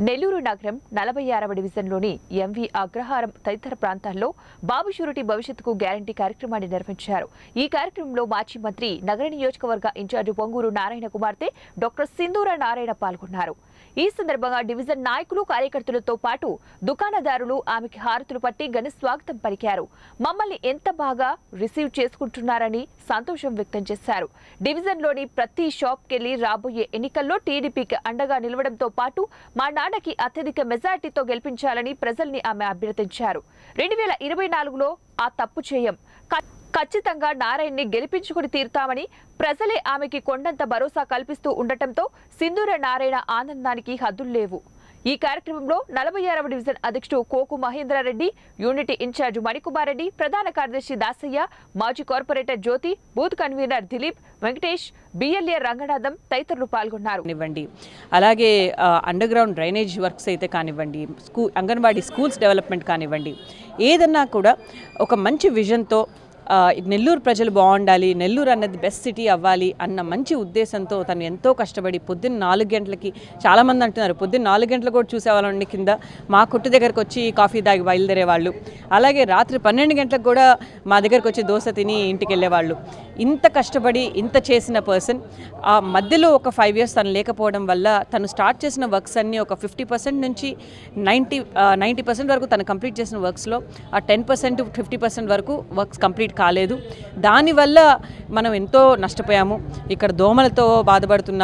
నెల్లూరు నగరం 46వ డివిజన్లోని ఎంవి అగ్రహారం తదితర ప్రాంతాల్లో బాబు షూరిటీ భవిష్యత్తుకు గ్యారంటీ కార్యక్రమాన్ని నిర్వహించారు. ఈ కార్యక్రమంలో మాజీ మంత్రి నగర నియోజకవర్గ ఇన్ఛార్జి పొంగూరు నారాయణ కుమార్తె డాక్టర్ సింధూర నారాయణ పాల్గొన్నారు. ఈ సందర్భంగా డివిజన్ నాయకులు కార్యకర్తలతో పాటు దుకాణదారులు ఆమెకి హారతులు పట్టి ఘన స్వాగతం పలికారు. మమ్మల్ని ఎంత బాగా రిసీవ్ చేసుకుంటున్నారని సంతోషం వ్యక్తం చేశారు. డివిజన్లోని ప్రతి షాప్కెళ్లి రాబోయే ఎన్నికల్లో టీడీపీకి అండగా నిలవడంతో పాటు మా నాన్నకి అత్యధిక మెజార్టీతో గెలిపించాలని ప్రజల్ని ఆమె అభ్యర్థించారు. 2024లో ఆ తప్పు చేయం, ఖచ్చితంగా నారాయణ్ని గెలిపించుకుని తీరుతామని ప్రజలే ఆమెకి కొండంత భరోసా కల్పిస్తూ ఉండటంతో సింధూర నారాయణ ఆనందానికి హద్దుల్లేవు. ఈ కార్యక్రమంలో 46వ డివిజన్ అధ్యక్షుడు కోకు మహేంద్రారెడ్డి, యూనిటీ ఇన్ఛార్జ్ మణికుమార్ రెడ్డి, ప్రధాన కార్యదర్శి దాసయ్య, మాజీ corporator Jyothi, booth convener Dileep, Venkatesh, BLA Ranganatham తదితరులు పాల్గొన్నారు. అలాగే అండర్ గ్రౌండ్ డ్రైనేజ్ వర్క్స్ అయితే కానివ్వండి, అంగన్వాడీ స్కూల్స్ డెవలప్మెంట్ కానివ్వండి, ఏదన్నా కూడా ఒక మంచి విజన్తో నెల్లూరు ప్రజలు బాగుండాలి, నెల్లూరు అన్నది బెస్ట్ సిటీ అవ్వాలి అన్న మంచి ఉద్దేశంతో తను ఎంతో కష్టపడి పొద్దున్న 4 గంటలకి, చాలామంది అంటున్నారు పొద్దున్న 4 గంటలకు కూడా చూసేవాళ్ళండి కింద మా కొట్టు దగ్గరకు వచ్చి కాఫీ తాగి బయలుదేరేవాళ్ళు. అలాగే రాత్రి 12 గంటలకు కూడా మా దగ్గరకు వచ్చి దోశ తిని ఇంటికి వెళ్ళేవాళ్ళు. ఇంత కష్టపడి ఇంత చేసిన పర్సన్ ఆ మధ్యలో ఒక 5 years తను లేకపోవడం వల్ల తను స్టార్ట్ చేసిన వర్క్స్ అన్నీ ఒక 50% నుంచి 90% వరకు తను కంప్లీట్ చేసిన వర్క్స్లో ఆ 10% 50% వరకు వర్క్స్ కంప్లీట్ కాలేదు. దానివల్ల మనం ఎంతో నష్టపోయాము. ఇక్కడ దోమలతో బాధపడుతున్న